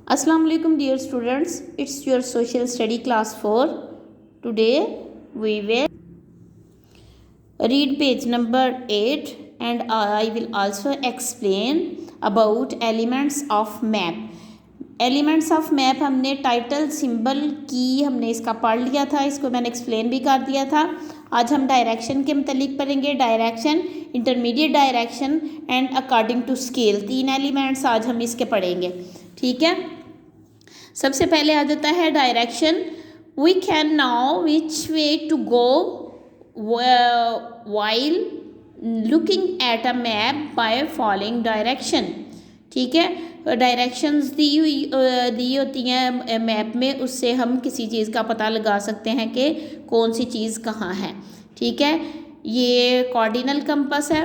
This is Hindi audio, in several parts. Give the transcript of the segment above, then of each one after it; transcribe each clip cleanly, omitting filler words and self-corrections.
Assalamu alaikum dear students, it's your social study class 4. Today we will read page number 8 and I will also explain about elements of map. Elements of map हमने टाइटल सिंबल की हमने इसका पढ़ लिया था, इसको मैंने एक्सप्लेन भी कर दिया था। आज हम डायरेक्शन के मतलब पढ़ेंगे, direction, intermediate direction and according to scale. 3 elements आज हम इसके पढ़ेंगे, ठीक है। सबसे पहले आ जाता है direction. We can now which way to go while looking at a map by following direction, ठीक है। डायरेक्शंस दी होती हैं मैप में, उससे हम किसी चीज़ का पता लगा सकते हैं कि कौन सी चीज़ कहाँ है, ठीक है। ये कार्डिनल कंपास है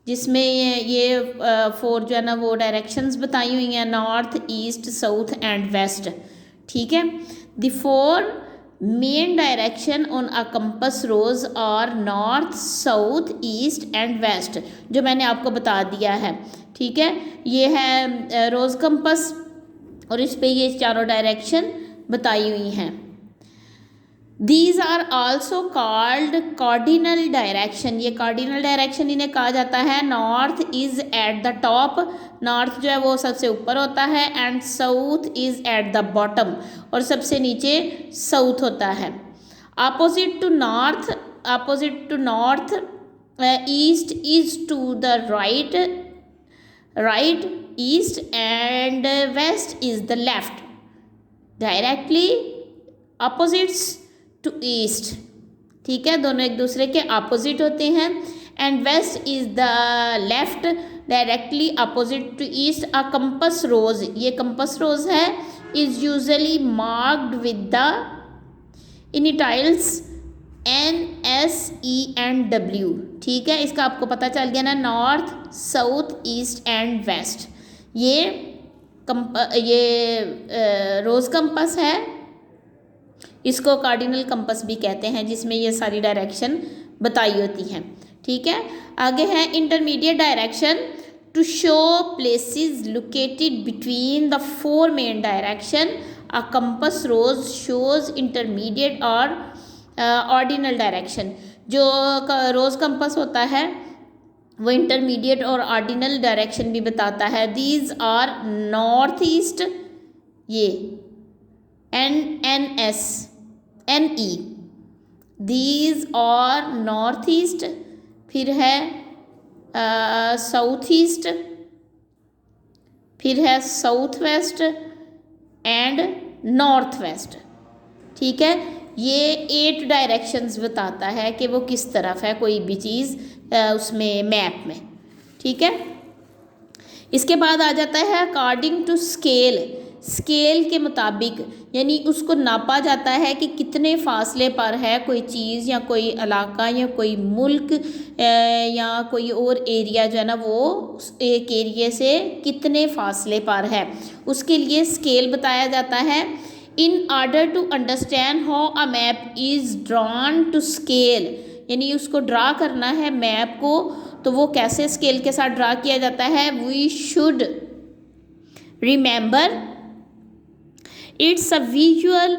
जिसमें ये 4 जो है ना वो डायरेक्शंस बताई हुई हैं, north, east, south and west, ठीक है। The 4 main direction on a compass rose और north, south, east and west, जो मैंने आपको बता दिया है, ठीक है। ये है रोज कंपास और इस पे ये चारों डायरेक्शन बताई हुई हैं। These are also called cardinal direction, ये कार्डिनल डायरेक्शन इन्हें कहा जाता है। North is at the top, north जो है वो सबसे ऊपर होता है, and south is at the bottom, और सबसे नीचे साउथ होता है। Opposite to north east is to the right, east and west is the left, directly opposites to east, ठीक है। दोनों एक दूसरे के अपोजिट होते हैं। And west is the left, directly opposite to east. A compass rose, ये कंपास रोज है, is usually marked with the initials NSE and W, ठीक है। इसका आपको पता चल गया ना, north, south, east and west. ये रोज कंपास है, इसको कार्डिनल कंपास भी कहते हैं, जिसमें ये सारी डायरेक्शन बताई होती हैं, ठीक है। आगे है intermediate direction. To show places located between the 4 main direction, a compass rose shows intermediate और ऑर्डिनल डायरेक्शन। जो रोज कंपास होता है वो इंटरमीडिएट और ऑर्डिनल डायरेक्शन भी बताता है। दीज आर नॉर्थ ईस्ट, ये NE, these are north east, फिर है साउथ ईस्ट, फिर है south west and north west, ठीक है। ये 8 डायरेक्शंस बताता है कि वो किस तरफ है कोई भी चीज़ उसमें मैप में, ठीक है। इसके बाद आ जाता है अकॉर्डिंग टू स्केल। स्केल के मुताबिक, यानी उसको नापा जाता है कि कितने फासले पर है कोई चीज़ या कोई इलाका या कोई मुल्क या कोई और एरिया जो है ना वो एक एरिया से कितने फासले पर है, उसके लिए स्केल बताया जाता है। In order to understand how a map is drawn to scale, यानी उसको ड्रा करना है मैप को, तो वो कैसे स्केल के साथ ड्रा किया जाता है। We should remember it's a visual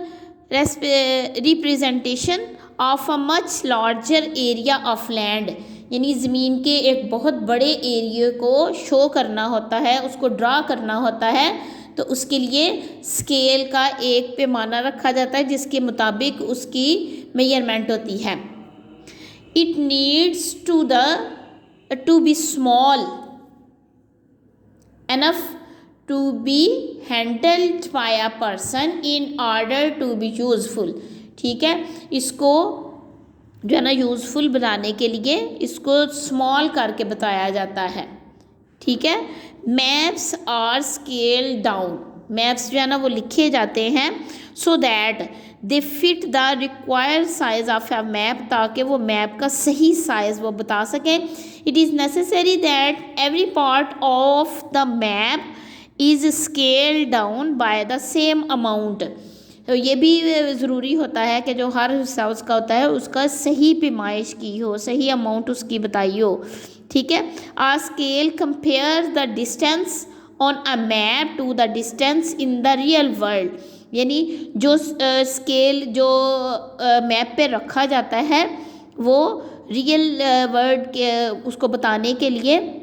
representation of a much larger area of land, यानी ज़मीन के एक बहुत बड़े एरिया को शो करना होता है, उसको ड्रा करना होता है, तो उसके लिए स्केल का एक पैमाना रखा जाता है जिसके मुताबिक उसकी मेजरमेंट होती है। It needs to be small enough to be handled by a person in order to be useful, ठीक है। इसको जो है ना यूज़फुल बनाने के लिए इसको स्मॉल करके बताया जाता है, ठीक है। Maps are scale down, maps जो है ना वो लिखे जाते हैं so that they fit the required size of a map, ताकि वो मैप का सही साइज़ वो बता सकें। It is necessary that every part of the map is scale down by the same amount, तो ये भी ज़रूरी होता है कि जो हर हिस्सा उसका होता है उसका सही पैमाइश की हो, सही अमाउंट उसकी बताई हो, ठीक है। A scale compare the distance on a map to the distance in the real world, यानी जो स्केल जो मैप पे रखा जाता है वो रियल वर्ल्ड के उसको बताने के लिए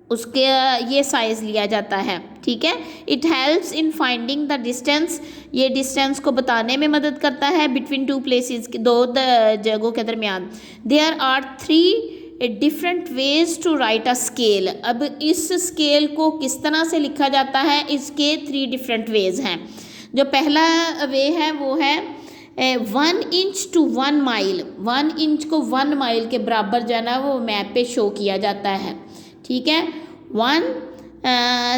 उसके ये साइज़ लिया जाता है, ठीक है। It helps in finding the distance, ये डिस्टेंस को बताने में मदद करता है बिटवीन टू प्लेसेस, दो जगहों के दरमियान। There are 3 different ways to write a scale. अब इस स्केल को किस तरह से लिखा जाता है, इसके 3 डिफरेंट वेज हैं। जो पहला वे है वो है 1 इंच टू 1 माइल। 1 इंच को 1 माइल के बराबर जो है ना वो मैप पे शो किया जाता है, ठीक है। 1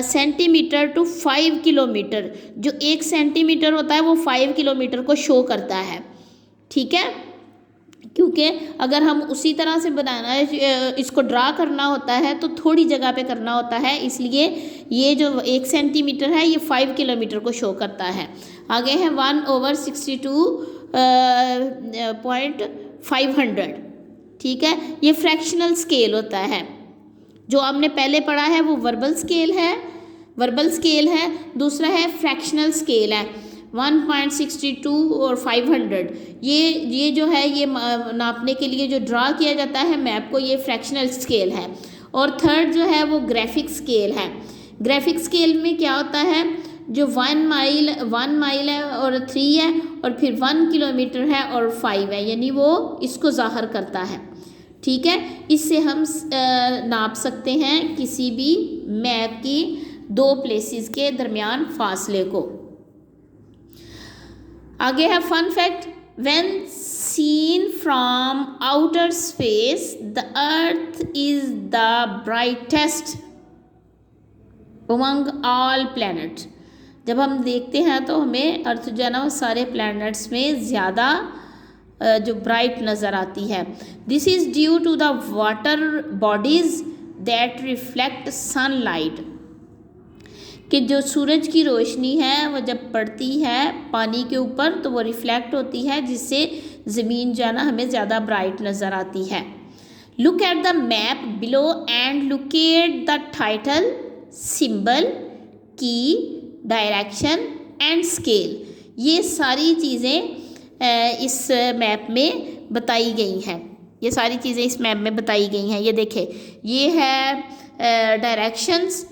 सेंटीमीटर टू 5 किलोमीटर, जो 1 सेंटीमीटर होता है वो 5 किलोमीटर को शो करता है, ठीक है। क्योंकि अगर हम उसी तरह से बनाना है, इसको ड्रा करना होता है तो थोड़ी जगह पे करना होता है, इसलिए ये जो 1 सेंटीमीटर है ये 5 किलोमीटर को शो करता है। आगे है 1/62.500, ठीक है। ये फ्रैक्शनल स्केल होता है। जो हमने पहले पढ़ा है वो वर्बल स्केल है, दूसरा है फ्रैक्शनल स्केल है। 1.62 और 500 ये जो है ये नापने के लिए जो ड्रा किया जाता है मैप को, ये फ्रैक्शनल स्केल है। और थर्ड जो है वो ग्राफिक स्केल है। ग्राफिक स्केल में क्या होता है, जो 1 माइल है और 3 है, और फिर 1 किलोमीटर है और 5 है, यानी वो इसको ज़ाहिर करता है, ठीक है। इससे हम नाप सकते हैं किसी भी मैप की 2 प्लेसेस के दरमियान फासले को। आगे है fun fact, when seen from outer space the earth is the brightest among all planets. जब हम देखते हैं तो हमें अर्थ जो है ना वो सारे प्लैनेट्स में ज़्यादा जो ब्राइट नज़र आती है। This is due to the water bodies that reflect sunlight, कि जो सूरज की रोशनी है वो जब पड़ती है पानी के ऊपर तो वो रिफ्लेक्ट होती है, जिससे ज़मीन जो है ना हमें ज़्यादा ब्राइट नज़र आती है। Look at the map below and locate the title, symbol, की, डायरेक्शन एंड स्केल। ये सारी चीज़ें इस मैप में बताई गई हैं। ये सारी चीज़ें इस मैप में बताई गई हैं। ये देखें, ये है डायरेक्शंस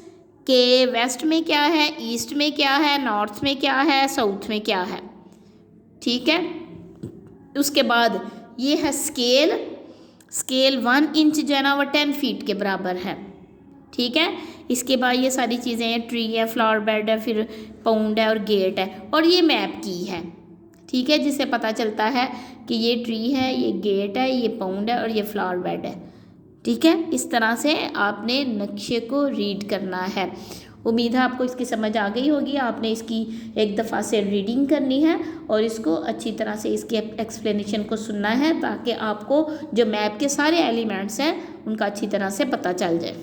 के वेस्ट में क्या है, ईस्ट में क्या है, नॉर्थ में क्या है, साउथ में क्या है, ठीक है। उसके बाद ये है स्केल। 1 इंच जो है ना वो 10 फीट के बराबर है, ठीक है। इसके बाद ये सारी चीज़ें हैं, ट्री है, फ्लावर बेड है, फिर पाउंड है और गेट है, और ये मैप की है, ठीक है, जिससे पता चलता है कि ये ट्री है, ये गेट है, ये पाउंड है और ये फ्लावर बेड है, ठीक है। इस तरह से आपने नक्शे को रीड करना है। उम्मीद है आपको इसकी समझ आ गई होगी। आपने इसकी एक दफ़ा से रीडिंग करनी है और इसको अच्छी तरह से इसके एक्सप्लेनेशन को सुनना है, ताकि आपको जो मैप के सारे एलिमेंट्स हैं उनका अच्छी तरह से पता चल जाए।